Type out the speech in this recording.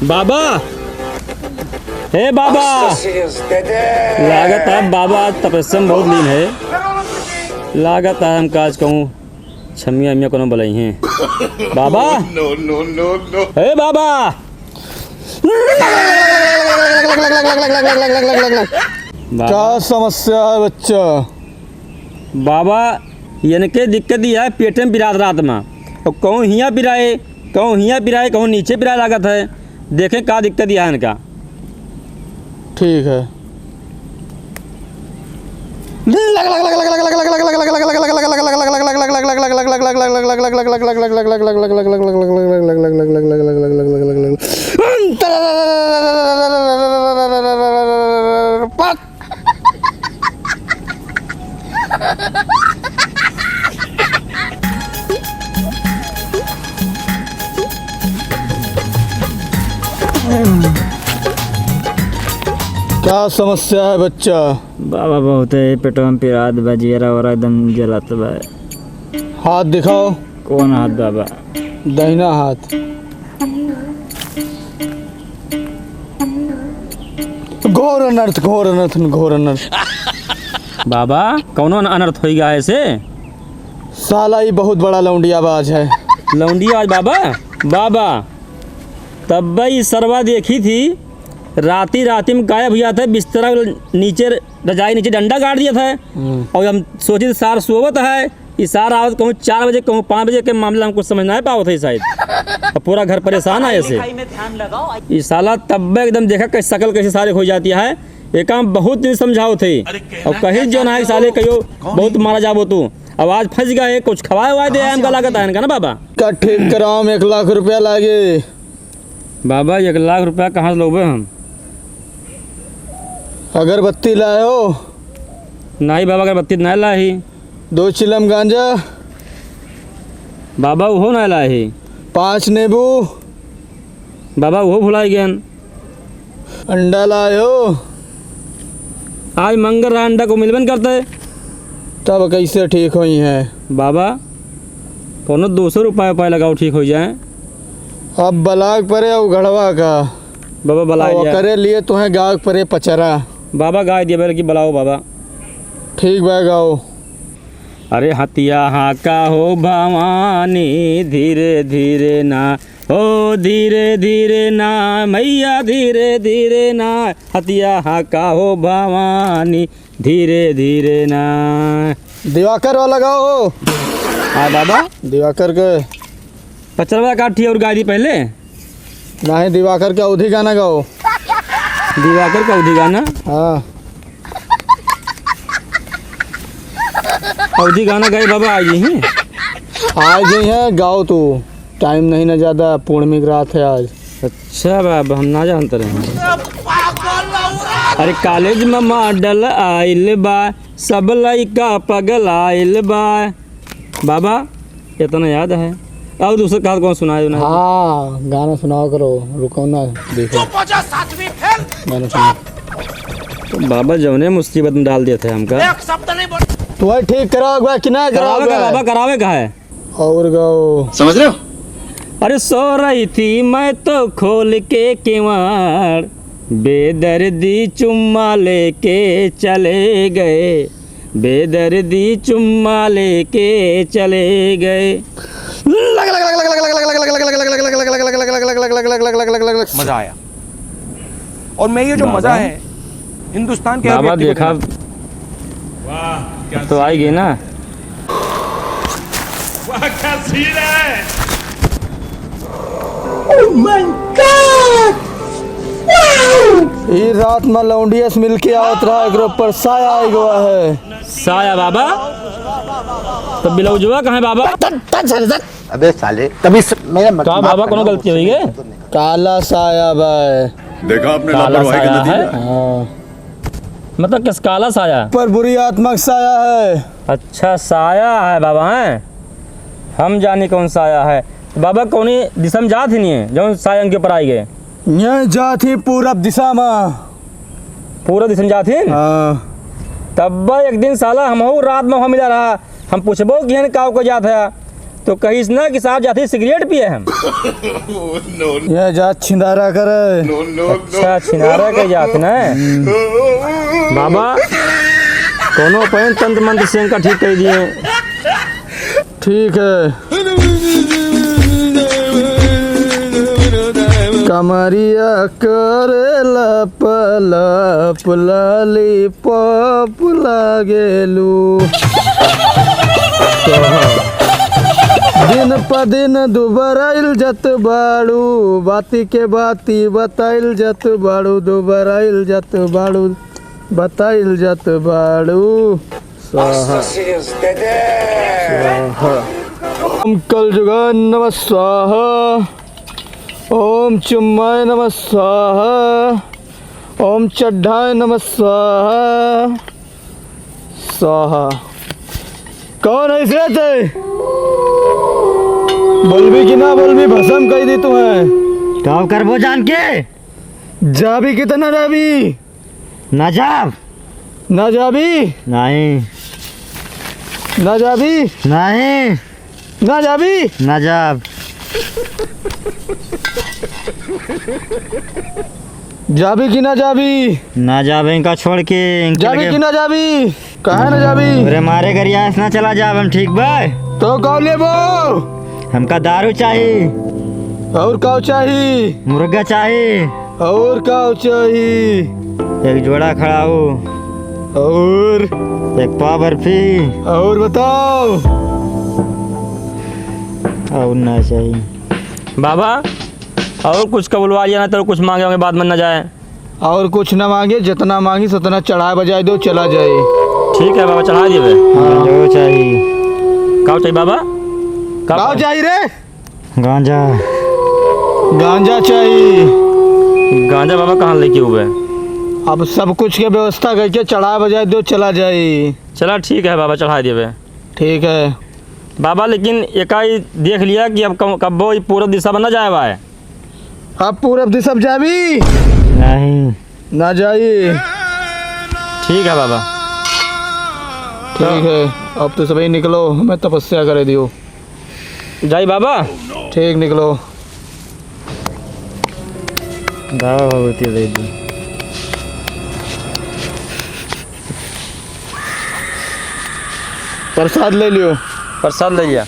बाबा, हे बाबा, लागत है बाबा आज तपस्या में बहुत लीन है। लागत है हम काज कहूँ छमिया मिया को बुलाई हैं। बाबा, हे बाबा, क्या समस्या है बच्चा? बाबा इनके दिक्कत ही है पेट में पिरात रात में, और कहूँ हियाँ पिराए, कहूँ हियाँ पिराए, कहूँ नीचे पिराए लागत है। देखें क्या दिक्कत यह है इनका। ठीक है। क्या समस्या है बच्चा? बाबा बहुत है पेटों में पिरात बा, जियरा और एकदम जलत बा। हाथ दिखाओ। कौन हाथ बाबा? दाहिना हाथ। घोर अनर्थ, घोर अनर्थ, घोर अनर्थ। बाबा कौनो अनर्थ हो गया ऐसे? साला ये बहुत बड़ा लौंडियाबाज है। लौंडिया आज बाबा? बाबा तब भाई सरवा देखी थी, राती में गायब हुआ था, बिस्तरा नीचे रजाई नीचे डंडा गाड़ दिया था। और हम सोचे सार सोवत है, इशारा आवत कहूँ 4 बजे कहूँ 5 बजे के मामला हमको समझ ना पाओ थे शायद, और पूरा घर परेशान है ऐसे। इस साला तब एकदम देखा कैसे शकल कैसे सारे हो जाती है। ये काम बहुत दिन समझाओ थे, और कहीं जो ना साले कहो बहुत मारा जाबो तू, आवाज फंस गए, कुछ खवाए हुआ दे हमका लागत है इनका ना बाबा। का ठीक कराओ, 1 लाख रुपया लागे। बाबा 1 लाख रुपया कहाँ से लोगे हम? अगरबत्ती लाए हो? नहीं बाबा अगरबत्ती नहीं लाई। 2 चिलम गांजा? बाबा वो नहीं लाई। 5 नींबू? बाबा वो भुलाई गए। अंडा लाए हो? आज मंगल रहा, अंडा को मिलबन करता है। तब कैसे ठीक हुई है? बाबा कौनो 200 रुपये लगाओ ठीक हो जाए। अब बलाग परे और गढ़वा का बाबा बला करे लिए तुम्हें गाग परे पचरा। बाबा गाय दिया बेर की बुलाओ बाबा। ठीक बा गाओ। अरे हतिया हाका हो भवानी, धीरे धीरे ना हो, धीरे धीरे ना मैया, धीरे धीरे ना, हतिया हाका हो भवानी, धीरे धीरे ना। दिवाकर वाला गाओ। हाँ बाबा दिवाकर के 50 काठी और गाय दी पहले। नहीं, दिवाकर का अवधि गाना गाओ। दिवाकर का अवधि गाना? हाँ अवधि गाना गाए बाबा। आज ही आज ही है, गाओ तू। टाइम नहीं ना ज़्यादा, पूर्णिमा की रात है आज। अच्छा बाबा हम ना जानते रहे। अरे कॉलेज में मॉडल आइल बा, सब लइका पगल आइल बा। बाबा इतना याद है, और दूसरा कहा कौन सुनाए? हाँ गाना सुनाओ करो, रुको ना देखो गाना सुनाओ। तो बाबा जौने मुसीबत में डाल दिए थे हमका। तुम्हें ठीक कराओगे कि ना करावे का बाबा? करावे का है और गाओ। समझ रहे हो? अरे सो रही थी मैं तो खोल के किवाड़, बेदर्दी चुम्मा लेके चले गए, बेदर्दी चुम्मा लेके चले गए। मजा आया, और मैं ये जो मजा है हिंदुस्तान के बाबा देखा तो आएगी ना। वाह क्या सीन है। ये रात में लौंडियस मिल के आवत रहा, एक ऊपर साया आई गवा है। साया बाबा? तो बिलौजुआ कहाँ है बाबा? अबे साले तभी मेरा कहाँ बाबा कोनो गलती हुई है? काला साया भाई। देखा आपने काला लापरवाही साया का नतीजा। है? हाँ मतलब किस काला साया? पर बुरी आत्मा का साया है। अच्छा साया है बाबा हैं? हम जाने कौन साया है। तो बाबा कौनी दिशा में जात ही नहीं है जो साया उनके ऊपर आई गए? यह जाती पूरब दिशा में। पूरा दिशा में जात ही? हाँ तब एक दिन साला हम रात में वहाँ मिला रहा, हम पूछबो कि काव को जात है, तो कहीस ना कि साहब जाते ही सिगरेट पिए हम। ये जात छिंदारा करे। अच्छा छिनारा के जात ना बाबा, कोनो पैन तंत्र मंत्र से इनका ठीक कर दिए। ठीक है। कमरिया करे लप लप लाली पप लागेलू। दिन प दिन दुबराइल जत बाड़ू, बाती के बाती बताइल जत बाड़ू, दुबराइल जत बाड़ू बताइल जत बाड़ू। स्वाहा स्वाहा। ओम कल जुगाय नमः स्वाहा, ओम चुम्माय नमः स्वाहा, ओम चड्ढाय नमः स्वाहा। स्वाहा। कौन है इसे थे? बोलबी कि ना बोलबी, भसम कही दी तुम्हें। तो करबो जान के जाबी कितना जाबी? ना जाब ना जाबी नहीं, ना जाबी नहीं, ना जाबी। ना जाब। जाबी कि ना जाबी? ना जाब इनका छोड़ के इनके जाबी लगे- कि ना जाबी? कहा ना जाबी? अरे मारे घर यहाँ से ना चला जाब हम, ठीक बा? तो कौ लेबो? हमका दारू चाहिए, और कौ चाहिए? मुर्गा चाहिए, और कौ चाहिए? एक जोड़ा खड़ा हो, और एक पाव बर्फी, और बताओ। और ना चाहिए। बाबा और कुछ कबुलवा लिया ना तो कुछ मांगे होंगे बाद में न जाए। और कुछ ना मांगे, जितना मांगी उतना चढ़ा बजाए दो, चला जाए। ठीक है बाबा, चढ़ा दिए। जो चाहिए। काव चाहिए बाबा? कौ चाहिए रे? गांजा। गांजा चाहिए। गांजा बाबा कहाँ लेके हुए? अब सब कुछ के व्यवस्था करके चढ़ा बजाए दो, चला जाए। चला ठीक है बाबा, चढ़ा दिए। ठीक है बाबा लेकिन एकाई देख लिया कि अब कब वो पूरब दिशा में न जाए बा है। अब पूरब दिशा जाबी? नहीं। ना जाइए। ठीक है बाबा। ठीक है, अब तो सभी निकलो, हमें तपस्या करे दियो। जाई बाबा। ठीक, निकलो। दावा भगवती दे दी। प्रसाद ले लियो। प्रसाद ले लिया।